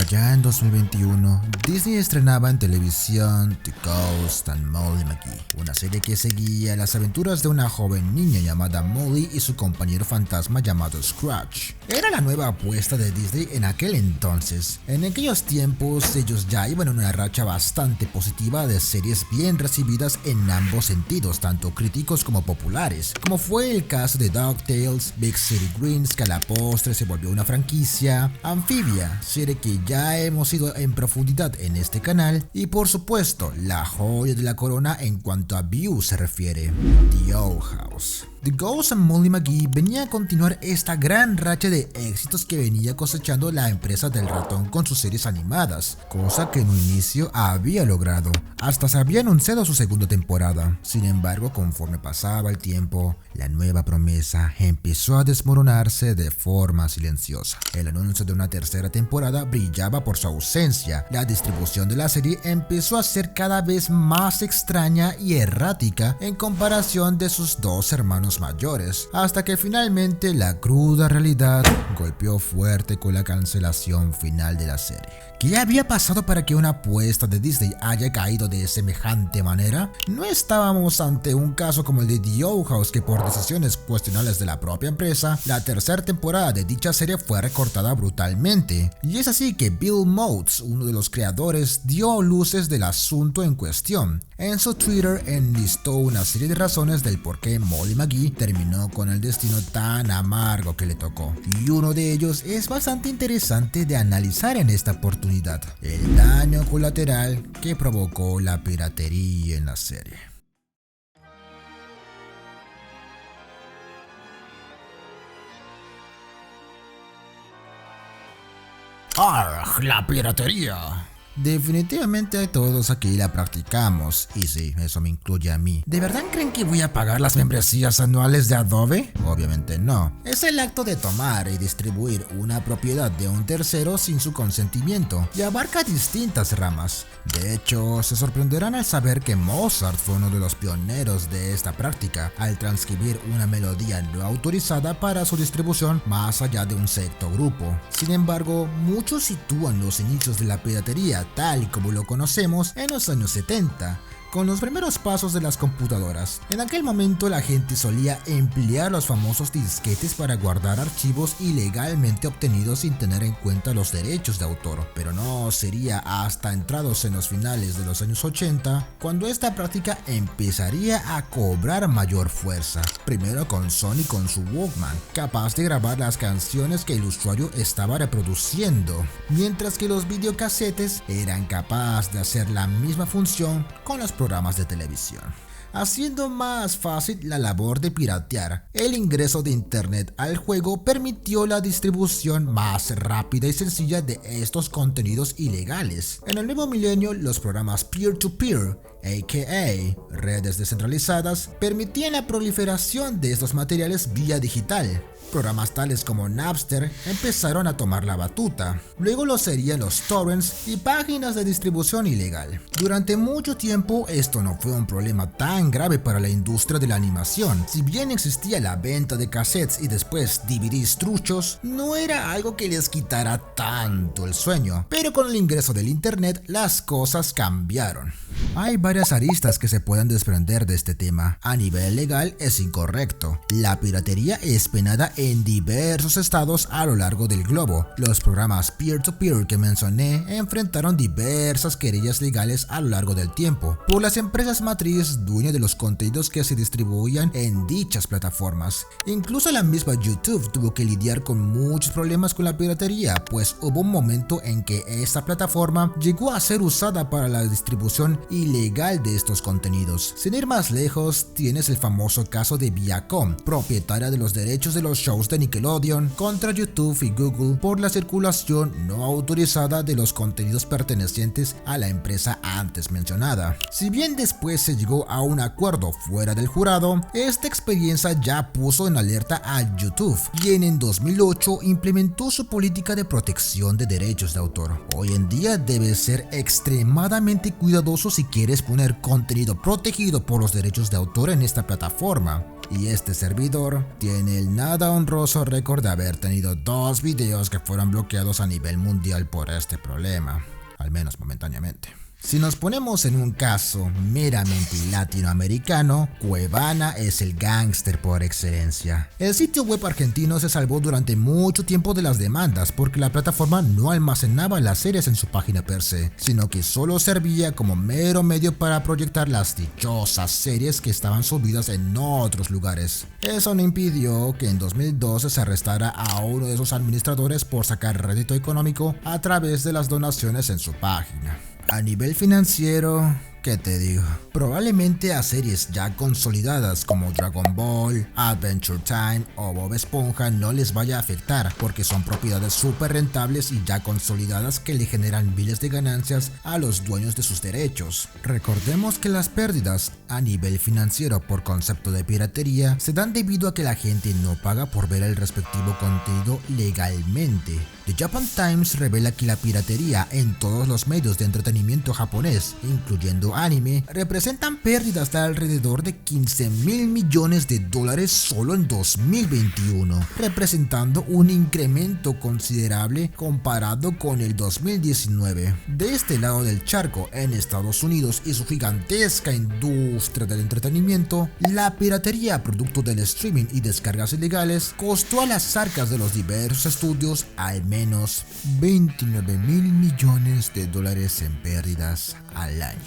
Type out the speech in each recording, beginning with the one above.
Por allá en 2021, Disney estrenaba en televisión The Ghost and Molly McGee, una serie que seguía las aventuras de una joven niña llamada Molly y su compañero fantasma llamado Scratch. Era la nueva apuesta de Disney en aquel entonces. En aquellos tiempos, ellos ya iban en una racha bastante positiva de series bien recibidas en ambos sentidos, tanto críticos como populares, como fue el caso de DuckTales, Big City Greens, que a la postre se volvió una franquicia, Amphibia, serie que ya hemos ido en profundidad en este canal, y por supuesto, la joya de la corona en cuanto a views se refiere, The Owl House. The Ghost and Molly McGee venía a continuar esta gran racha de éxitos que venía cosechando la empresa del ratón con sus series animadas, cosa que en un inicio había logrado, hasta se había anunciado su segunda temporada. Sin embargo, conforme pasaba el tiempo, la nueva promesa empezó a desmoronarse de forma silenciosa. El anuncio de una tercera temporada brillaba por su ausencia. La distribución de la serie empezó a ser cada vez más extraña y errática en comparación de sus dos hermanos mayores, hasta que finalmente la cruda realidad golpeó fuerte con la cancelación final de la serie. ¿Qué había pasado para que una apuesta de Disney haya caído de semejante manera? No estábamos ante un caso como el de The Owl House, que por decisiones cuestionables de la propia empresa, la tercera temporada de dicha serie fue recortada brutalmente, y es así que Bill Motes, uno de los creadores, dio luces del asunto en cuestión. En su Twitter enlistó una serie de razones del por qué Molly McGee terminó con el destino tan amargo que le tocó, y uno de ellos es bastante interesante de analizar en esta oportunidad: el daño colateral que provocó la piratería en la serie. ¡Arg! ¡La piratería! Definitivamente todos aquí la practicamos, y sí, eso me incluye a mí. ¿De verdad creen que voy a pagar las membresías anuales de Adobe? Obviamente no. Es el acto de tomar y distribuir una propiedad de un tercero sin su consentimiento, y abarca distintas ramas. De hecho, se sorprenderán al saber que Mozart fue uno de los pioneros de esta práctica, al transcribir una melodía no autorizada para su distribución más allá de un selecto grupo. Sin embargo, muchos sitúan los inicios de la piratería tal y como lo conocemos en los años 70, con los primeros pasos de las computadoras. En aquel momento la gente solía emplear los famosos disquetes para guardar archivos ilegalmente obtenidos sin tener en cuenta los derechos de autor, pero no sería hasta entrados en los finales de los años 80 cuando esta práctica empezaría a cobrar mayor fuerza, primero con Sony con su Walkman, capaz de grabar las canciones que el usuario estaba reproduciendo, mientras que los videocasetes eran capaces de hacer la misma función con los programas de televisión, haciendo más fácil la labor de piratear. El ingreso de internet al juego permitió la distribución más rápida y sencilla de estos contenidos ilegales. En el nuevo milenio, los programas peer-to-peer, aka redes descentralizadas, permitían la proliferación de estos materiales vía digital. Programas tales como Napster empezaron a tomar la batuta. Luego lo serían los torrents y páginas de distribución ilegal. Durante mucho tiempo esto no fue un problema tan grave para la industria de la animación. Si bien existía la venta de cassettes y después DVDs truchos, no era algo que les quitara tanto el sueño. Pero con el ingreso del internet las cosas cambiaron. Hay varias aristas que se pueden desprender de este tema. A nivel legal es incorrecto. La piratería es penada en diversos estados a lo largo del globo. Los programas peer-to-peer que mencioné enfrentaron diversas querellas legales a lo largo del tiempo por las empresas matriz dueñas de los contenidos que se distribuían en dichas plataformas. Incluso la misma YouTube tuvo que lidiar con muchos problemas con la piratería, pues hubo un momento en que esta plataforma llegó a ser usada para la distribución ilegal de estos contenidos. Sin ir más lejos, tienes el famoso caso de Viacom, propietaria de los derechos de los shows de Nickelodeon, contra YouTube y Google por la circulación no autorizada de los contenidos pertenecientes a la empresa antes mencionada. Si bien después se llegó a un acuerdo fuera del jurado, esta experiencia ya puso en alerta a YouTube, quien en 2008 implementó su política de protección de derechos de autor. Hoy en día debes ser extremadamente cuidadoso si quieres poner contenido protegido por los derechos de autor en esta plataforma. Y este servidor tiene el nada honroso récord de haber tenido 2 videos que fueron bloqueados a nivel mundial por este problema, al menos momentáneamente. Si nos ponemos en un caso meramente latinoamericano, Cuevana es el gángster por excelencia. El sitio web argentino se salvó durante mucho tiempo de las demandas porque la plataforma no almacenaba las series en su página per se, sino que solo servía como mero medio para proyectar las dichosas series que estaban subidas en otros lugares. Eso no impidió que en 2012 se arrestara a uno de sus administradores por sacar rédito económico a través de las donaciones en su página. A nivel financiero, ¿qué te digo? Probablemente a series ya consolidadas como Dragon Ball, Adventure Time o Bob Esponja no les vaya a afectar porque son propiedades súper rentables y ya consolidadas que le generan miles de ganancias a los dueños de sus derechos. Recordemos que las pérdidas a nivel financiero por concepto de piratería se dan debido a que la gente no paga por ver el respectivo contenido legalmente. The Japan Times revela que la piratería en todos los medios de entretenimiento japonés, incluyendo anime, representan pérdidas de alrededor de 15.000 millones de dólares solo en 2021, representando un incremento considerable comparado con el 2019. De este lado del charco, en Estados Unidos y su gigantesca industria del entretenimiento, la piratería producto del streaming y descargas ilegales costó a las arcas de los diversos estudios al menos 29.000 millones de dólares en pérdidas al año.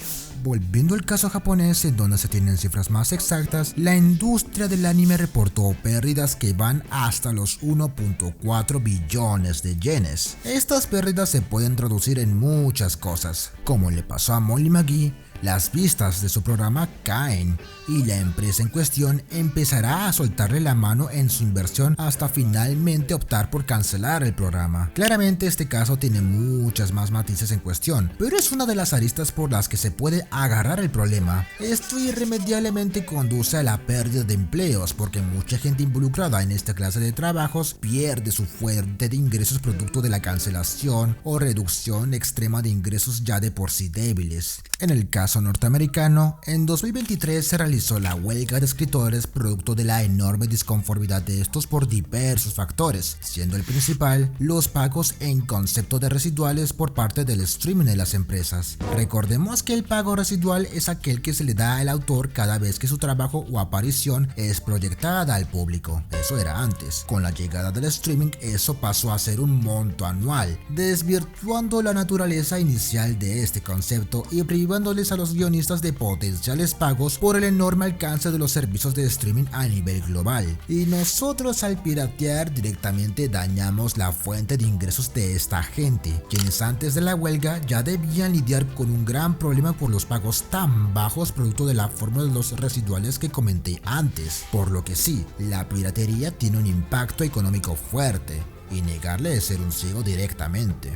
Volviendo al caso japonés, en donde se tienen cifras más exactas, la industria del anime reportó pérdidas que van hasta los 1.4 billones de yenes. Estas pérdidas se pueden traducir en muchas cosas, como le pasó a Molly McGee. Las vistas de su programa caen y la empresa en cuestión empezará a soltarle la mano en su inversión hasta finalmente optar por cancelar el programa. Claramente este caso tiene muchas más matices en cuestión, pero es una de las aristas por las que se puede agarrar el problema. Esto irremediablemente conduce a la pérdida de empleos porque mucha gente involucrada en esta clase de trabajos pierde su fuente de ingresos producto de la cancelación o reducción extrema de ingresos ya de por sí débiles. En el caso norteamericano, en 2023 se realizó la huelga de escritores producto de la enorme disconformidad de estos por diversos factores, siendo el principal los pagos en concepto de residuales por parte del streaming de las empresas. Recordemos que el pago residual es aquel que se le da al autor cada vez que su trabajo o aparición es proyectada al público. Eso era antes. Con la llegada del streaming eso pasó a ser un monto anual, desvirtuando la naturaleza inicial de este concepto y privándoles a los guionistas de potenciales pagos por el enorme alcance de los servicios de streaming a nivel global. Y nosotros al piratear directamente dañamos la fuente de ingresos de esta gente, quienes antes de la huelga ya debían lidiar con un gran problema por los pagos tan bajos producto de la fórmula de los residuales que comenté antes. Por lo que sí, la piratería tiene un impacto económico fuerte y negarle es ser un ciego directamente.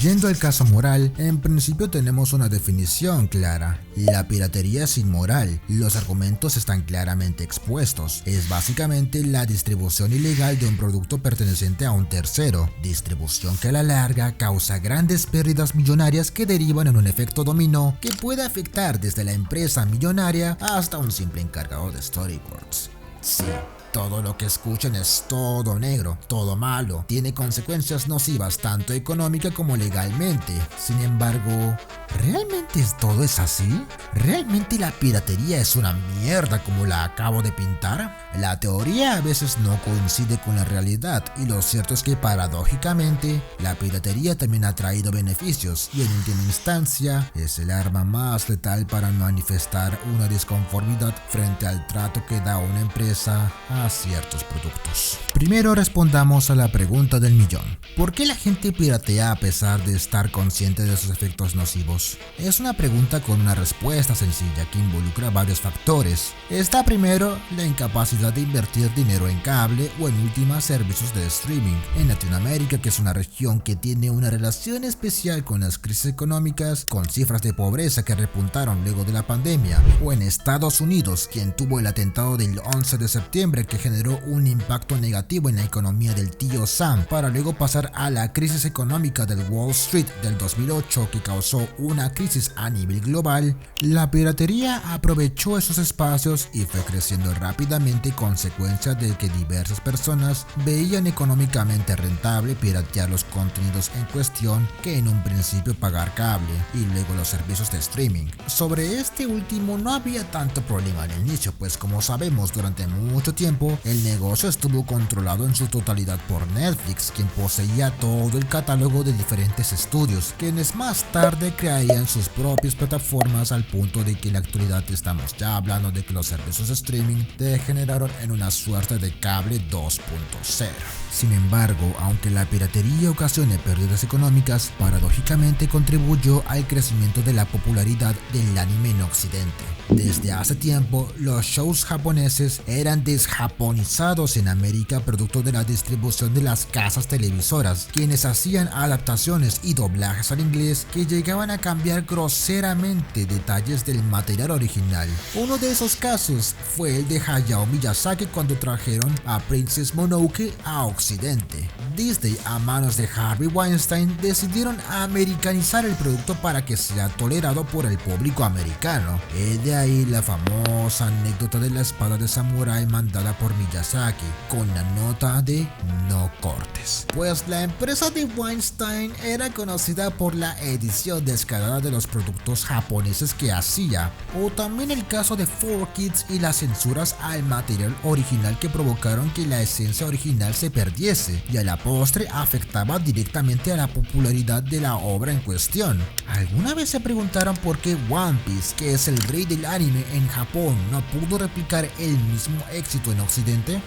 Yendo al caso moral, en principio tenemos una definición clara. La piratería es inmoral, los argumentos están claramente expuestos. Es básicamente la distribución ilegal de un producto perteneciente a un tercero, distribución que a la larga causa grandes pérdidas millonarias que derivan en un efecto dominó que puede afectar desde la empresa millonaria hasta un simple encargado de storyboards. Sí. Todo lo que escuchen es todo negro, todo malo, tiene consecuencias nocivas tanto económica como legalmente. Sin embargo, ¿realmente todo es así? ¿Realmente la piratería es una mierda como la acabo de pintar? La teoría a veces no coincide con la realidad y lo cierto es que paradójicamente la piratería también ha traído beneficios y en última instancia es el arma más letal para manifestar una disconformidad frente al trato que da una empresa a ciertos productos. Primero respondamos a la pregunta del millón. ¿Por qué la gente piratea a pesar de estar consciente de sus efectos nocivos? Es una pregunta con una respuesta sencilla que involucra varios factores. Está primero la incapacidad de invertir dinero en cable o en últimas servicios de streaming. En Latinoamérica, que es una región que tiene una relación especial con las crisis económicas, con cifras de pobreza que repuntaron luego de la pandemia, o en Estados Unidos, quien tuvo el atentado del 11 de septiembre que generó un impacto negativo en la economía del tío Sam, para luego pasar a la crisis económica del Wall Street del 2008 que causó una crisis a nivel global, la piratería aprovechó esos espacios y fue creciendo rápidamente, consecuencia de que diversas personas veían económicamente rentable piratear los contenidos en cuestión que en un principio pagar cable y luego los servicios de streaming. Sobre este último no había tanto problema al inicio, pues como sabemos durante mucho tiempo el negocio estuvo controlado en su totalidad por Netflix, quien poseía todo el catálogo de diferentes estudios, quienes más tarde crearían sus propias plataformas, al punto de que en la actualidad estamos ya hablando de que los servicios de streaming degeneraron en una suerte de cable 2.0. Sin embargo, aunque la piratería ocasione pérdidas económicas, paradójicamente contribuyó al crecimiento de la popularidad del anime en Occidente. Desde hace tiempo, los shows japoneses eran desjaponizados en América producto de la distribución de las casas televisoras, quienes hacían adaptaciones y doblajes al inglés que llegaban a cambiar groseramente detalles del material original. Uno de esos casos fue el de Hayao Miyazaki cuando trajeron a Princess Mononoke a Occidente. Disney, a manos de Harvey Weinstein, decidieron americanizar el producto para que sea tolerado por el público americano. De ahí la famosa anécdota de la espada de samurái mandada por Miyazaki, con la nota de no cortes. Pues la empresa de Weinstein era conocida por la edición descarada de los productos japoneses que hacía, o también el caso de 4Kids y las censuras al material original que provocaron que la esencia original se perdiese y a la postre afectaba directamente a la popularidad de la obra en cuestión. ¿Alguna vez se preguntaron por qué One Piece, que es el rey del anime en Japón, no pudo replicar el mismo éxito en Occidente?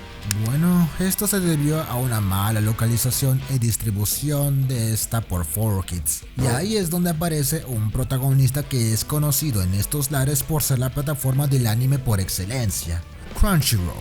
Bueno, esto se debió a una mala localización y distribución de esta por 4Kids. Y ahí es donde aparece un protagonista que es conocido en estos lares por ser la plataforma del anime por excelencia, Crunchyroll.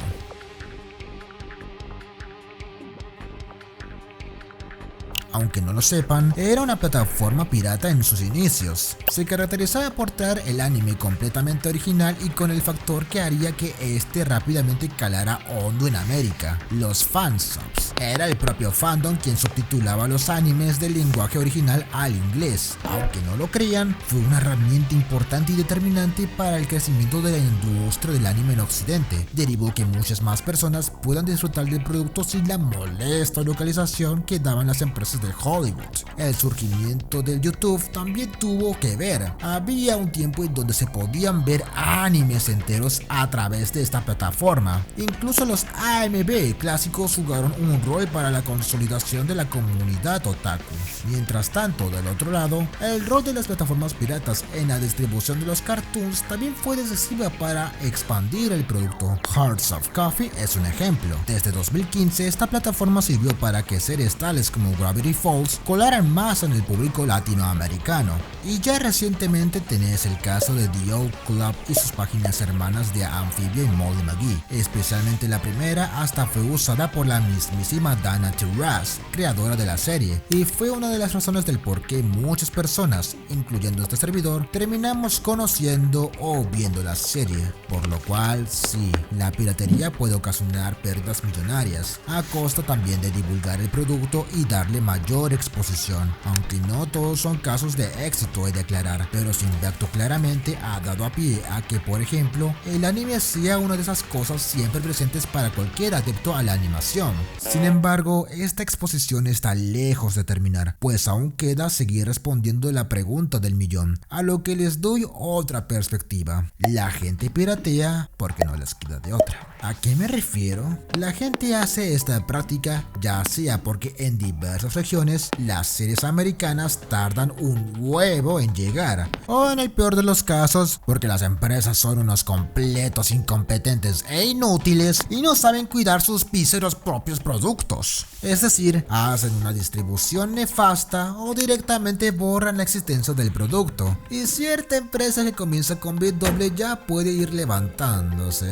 Aunque no lo sepan, era una plataforma pirata en sus inicios. Se caracterizaba por traer el anime completamente original y con el factor que haría que este rápidamente calara hondo en América: los fansubs. Era el propio fandom quien subtitulaba los animes del lenguaje original al inglés. Aunque no lo crean, fue una herramienta importante y determinante para el crecimiento de la industria del anime en Occidente. Derivó que muchas más personas puedan disfrutar del producto sin la molesta localización que daban las empresas de Hollywood. El surgimiento del YouTube también tuvo que ver. Había un tiempo en donde se podían ver animes enteros a través de esta plataforma. Incluso los AMV clásicos jugaron un rol para la consolidación de la comunidad otaku. Mientras tanto, del otro lado, el rol de las plataformas piratas en la distribución de los cartoons también fue decisiva para expandir el producto. Hearts of Coffee es un ejemplo. Desde 2015, esta plataforma sirvió para que series tales como Gravity Falls colaran más en el público latinoamericano. Y ya recientemente tenés el caso de The Old Club y sus páginas hermanas de Amphibia y Molly McGee. Especialmente la primera hasta fue usada por la mismísima Dana Taurasi, creadora de la serie, y fue una de las razones del por qué muchas personas, incluyendo este servidor, terminamos conociendo o viendo la serie. Por lo cual, sí, la piratería puede ocasionar pérdidas millonarias, a costa también de divulgar el producto y darle mayor exposición, aunque no todos son casos de éxito, he de aclarar, pero su impacto claramente ha dado a pie a que, por ejemplo, el anime sea una de esas cosas siempre presentes para cualquier adepto a la animación. Sin embargo, esta exposición está lejos de terminar, pues aún queda seguir respondiendo la pregunta del millón, a lo que les doy otra perspectiva. La gente piratea porque no les queda de otra. ¿A qué me refiero? La gente hace esta práctica ya sea porque en diversas regiones las series americanas tardan un huevo en llegar, o en el peor de los casos porque las empresas son unos completos incompetentes e inútiles y no saben cuidar sus míseros propios productos. Es decir, hacen una distribución nefasta o directamente borran la existencia del producto, y cierta empresa que comienza con bit doble ya puede ir levantándose.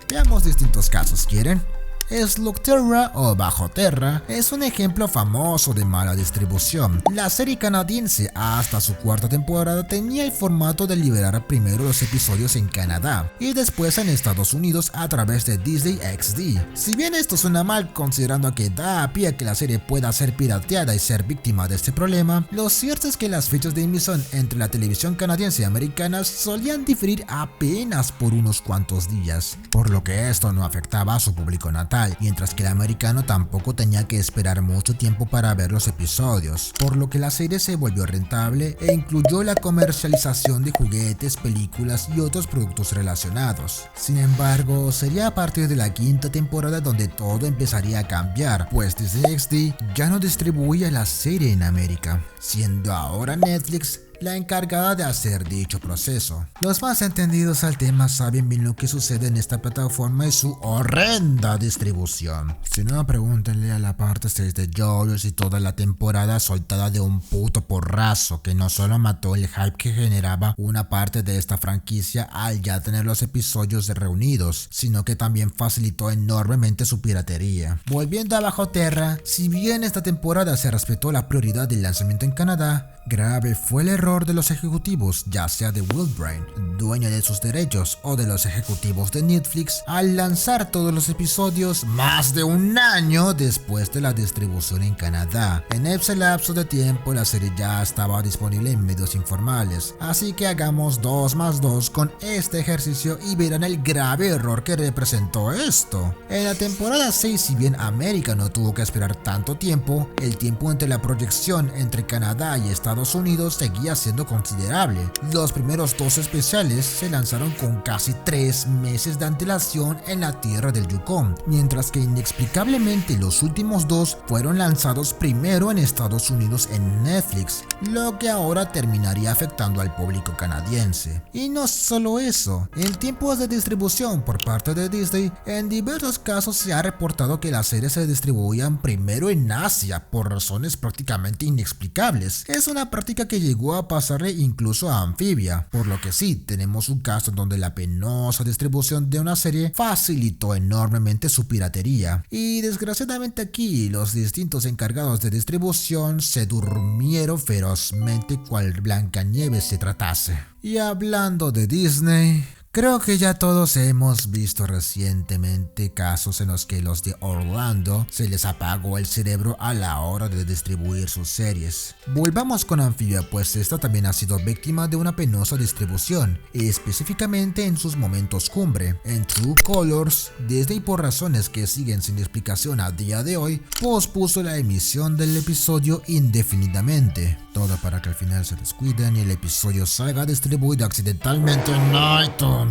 Veamos distintos casos, ¿quieren? Slugterra o Bajo Terra es un ejemplo famoso de mala distribución. La serie canadiense hasta su cuarta temporada tenía el formato de liberar primero los episodios en Canadá y después en Estados Unidos a través de Disney XD. Si bien esto suena mal considerando que da pie a que la serie pueda ser pirateada y ser víctima de este problema, lo cierto es que las fechas de emisión entre la televisión canadiense y americana solían diferir apenas por unos cuantos días, por lo que esto no afectaba a su público natal, mientras que el americano tampoco tenía que esperar mucho tiempo para ver los episodios, por lo que la serie se volvió rentable e incluyó la comercialización de juguetes, películas y otros productos relacionados. Sin embargo, sería a partir de la quinta temporada donde todo empezaría a cambiar, pues Disney XD ya no distribuía la serie en América, siendo ahora Netflix la encargada de hacer dicho proceso. Los más entendidos al tema saben bien lo que sucede en esta plataforma y su horrenda distribución. Si no, pregúntenle a la parte 6 de JoJo's y toda la temporada soltada de un puto porrazo que no solo mató el hype que generaba una parte de esta franquicia al ya tener los episodios reunidos, sino que también facilitó enormemente su piratería. Volviendo a Bajo Terra, si bien esta temporada se respetó la prioridad del lanzamiento en Canadá, grave fue el error de los ejecutivos, ya sea de Will Brain, dueño de sus derechos, o de los ejecutivos de Netflix, al lanzar todos los episodios más de un año después de la distribución en Canadá. En ese lapso de tiempo la serie ya estaba disponible en medios informales, así que hagamos 2 más 2 con este ejercicio y verán el grave error que representó esto. En la temporada 6, si bien América no tuvo que esperar tanto tiempo, el tiempo entre la proyección entre Canadá y Estados Unidos seguía siendo considerable. Los primeros 2 especiales se lanzaron con casi 3 meses de antelación en la tierra del Yukon, mientras que inexplicablemente los últimos 2 fueron lanzados primero en Estados Unidos en Netflix, lo que ahora terminaría afectando al público canadiense. Y no solo eso, en tiempos de distribución por parte de Disney, en diversos casos se ha reportado que las series se distribuían primero en Asia por razones prácticamente inexplicables. Es una práctica que llegó a pasarle incluso a Amphibia, por lo que sí, tenemos un caso en donde la penosa distribución de una serie facilitó enormemente su piratería, y desgraciadamente aquí los distintos encargados de distribución se durmieron ferozmente cual Blancanieves se tratase. Y hablando de Disney, creo que ya todos hemos visto recientemente casos en los que los de Orlando se les apagó el cerebro a la hora de distribuir sus series. Volvamos con Amphibia, pues esta también ha sido víctima de una penosa distribución, específicamente en sus momentos cumbre. En True Colors, Disney, por razones que siguen sin explicación a día de hoy, pospuso la emisión del episodio indefinidamente, todo para que al final se descuiden y el episodio salga distribuido accidentalmente en iTunes.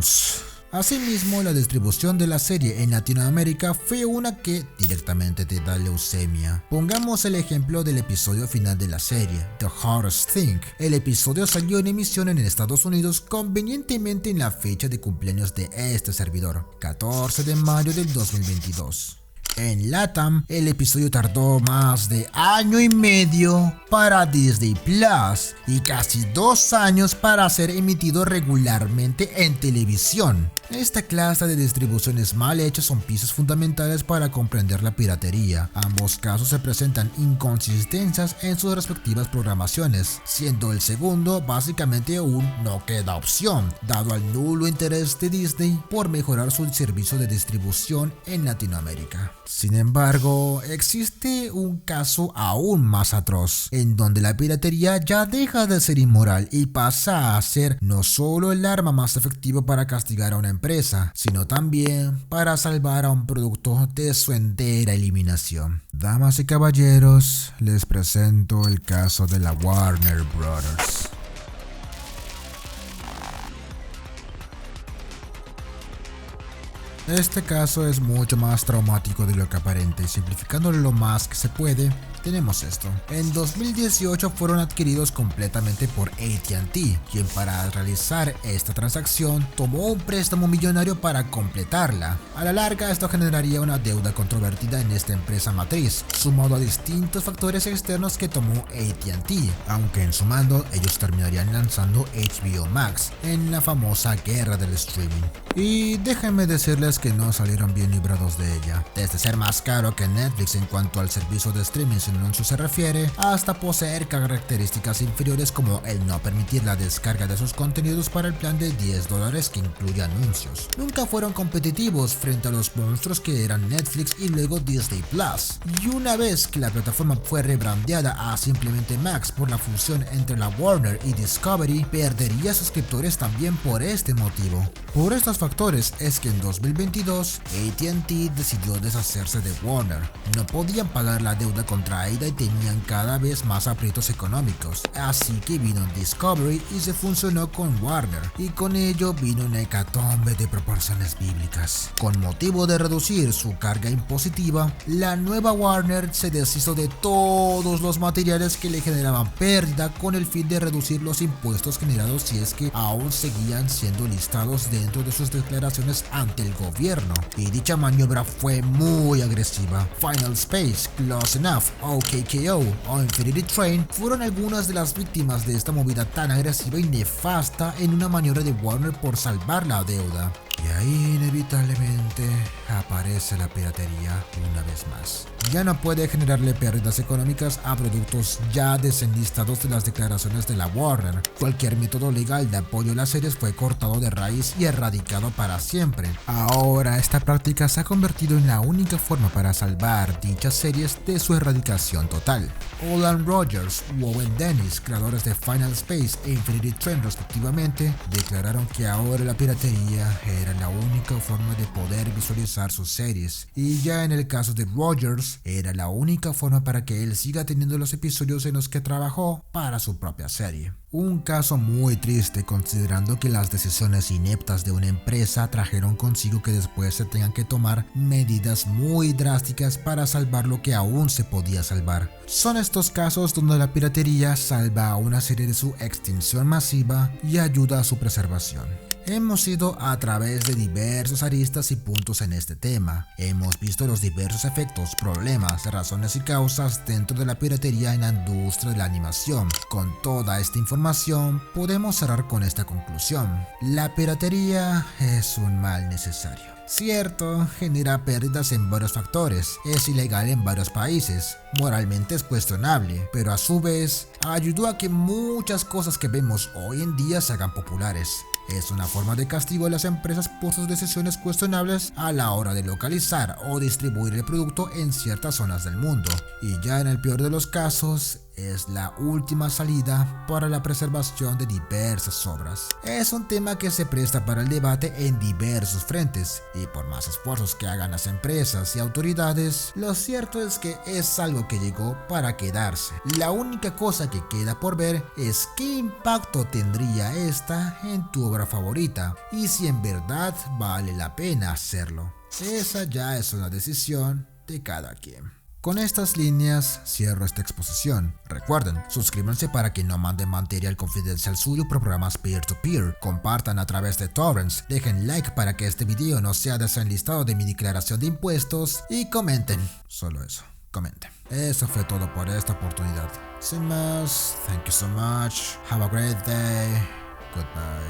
Asimismo, la distribución de la serie en Latinoamérica fue una que directamente te da leucemia. Pongamos el ejemplo del episodio final de la serie, The Hardest Thing. El episodio salió en emisión en Estados Unidos convenientemente en la fecha de cumpleaños de este servidor, 14 de mayo del 2022. En LATAM, el episodio tardó más de año y medio para Disney Plus y casi 2 años para ser emitido regularmente en televisión. Esta clase de distribuciones mal hechas son piezas fundamentales para comprender la piratería. Ambos casos se presentan inconsistencias en sus respectivas programaciones, siendo el segundo básicamente un no queda opción, dado al nulo interés de Disney por mejorar su servicio de distribución en Latinoamérica. Sin embargo, existe un caso aún más atroz, en donde la piratería ya deja de ser inmoral y pasa a ser no solo el arma más efectiva para castigar a una empresa, sino también para salvar a un producto de su entera eliminación. Damas y caballeros, les presento el caso de la Warner Brothers. Este caso es mucho más traumático de lo que aparenta y simplificándolo lo más que se puede, tenemos esto. En 2018 fueron adquiridos completamente por AT&T, quien para realizar esta transacción tomó un préstamo millonario para completarla. A la larga esto generaría una deuda controvertida en esta empresa matriz, sumado a distintos factores externos que tomó AT&T, aunque en su mando ellos terminarían lanzando HBO Max en la famosa guerra del streaming. Y déjenme decirles que no salieron bien librados de ella, desde ser más caro que Netflix en cuanto al servicio de streaming sin anuncio se refiere, hasta poseer características inferiores como el no permitir la descarga de sus contenidos para el plan de $10 que incluye anuncios. Nunca fueron competitivos frente a los monstruos que eran Netflix y luego Disney Plus, y una vez que la plataforma fue rebrandeada a simplemente Max por la fusión entre la Warner y Discovery, perdería suscriptores también por este motivo. Por estos factores es que en 2022 AT&T decidió deshacerse de Warner. No podían pagar la deuda contraída y tenían cada vez más aprietos económicos, así que vino Discovery y se fusionó con Warner, y con ello vino una hecatombe de proporciones bíblicas. Con motivo de reducir su carga impositiva, la nueva Warner se deshizo de todos los materiales que le generaban pérdida con el fin de reducir los impuestos generados si es que aún seguían siendo listados dentro de sus declaraciones ante el gobierno, y dicha maniobra fue muy agresiva. Final Space, Close Enough, OKKO o Infinity Train fueron algunas de las víctimas de esta movida tan agresiva y nefasta en una maniobra de Warner por salvar la deuda. Y ahí inevitablemente aparece la piratería una vez más. Ya no puede generarle pérdidas económicas a productos ya desenlistados de las declaraciones de la Warner. Cualquier método legal de apoyo a las series fue cortado de raíz y erradicado para siempre. Ahora esta práctica se ha convertido en la única forma para salvar dichas series de su erradicación total. Olan Rogers u Owen Dennis, creadores de Final Space e Infinity Train respectivamente, declararon que ahora la piratería era la única forma de poder visualizar sus series, y ya en el caso de Rogers era la única forma para que él siga teniendo los episodios en los que trabajó para su propia serie. Un caso muy triste considerando que las decisiones ineptas de una empresa trajeron consigo que después se tengan que tomar medidas muy drásticas para salvar lo que aún se podía salvar. Son estos casos donde la piratería salva a una serie de su extinción masiva y ayuda a su preservación. Hemos ido a través de diversos aristas y puntos en este tema. Hemos visto los diversos efectos, problemas, razones y causas dentro de la piratería en la industria de la animación. Con toda esta información, podemos cerrar con esta conclusión. La piratería es un mal necesario. Cierto, genera pérdidas en varios factores, es ilegal en varios países, moralmente es cuestionable, pero a su vez ayudó a que muchas cosas que vemos hoy en día se hagan populares. Es una forma de castigo a las empresas por sus decisiones cuestionables a la hora de localizar o distribuir el producto en ciertas zonas del mundo, y ya en el peor de los casos, es la última salida para la preservación de diversas obras. Es un tema que se presta para el debate en diversos frentes, y por más esfuerzos que hagan las empresas y autoridades, lo cierto es que es algo que llegó para quedarse. La única cosa que queda por ver es qué impacto tendría esta en tu obra favorita, y si en verdad vale la pena hacerlo. Esa ya es una decisión de cada quien. Con estas líneas cierro esta exposición. Recuerden, suscríbanse para que no manden material confidencial suyo por programas peer-to-peer, compartan a través de torrents, dejen like para que este video no sea desenlistado de mi declaración de impuestos y comenten. Solo eso, comenten. Eso fue todo por esta oportunidad. Sin más, thank you so much, have a great day, goodbye.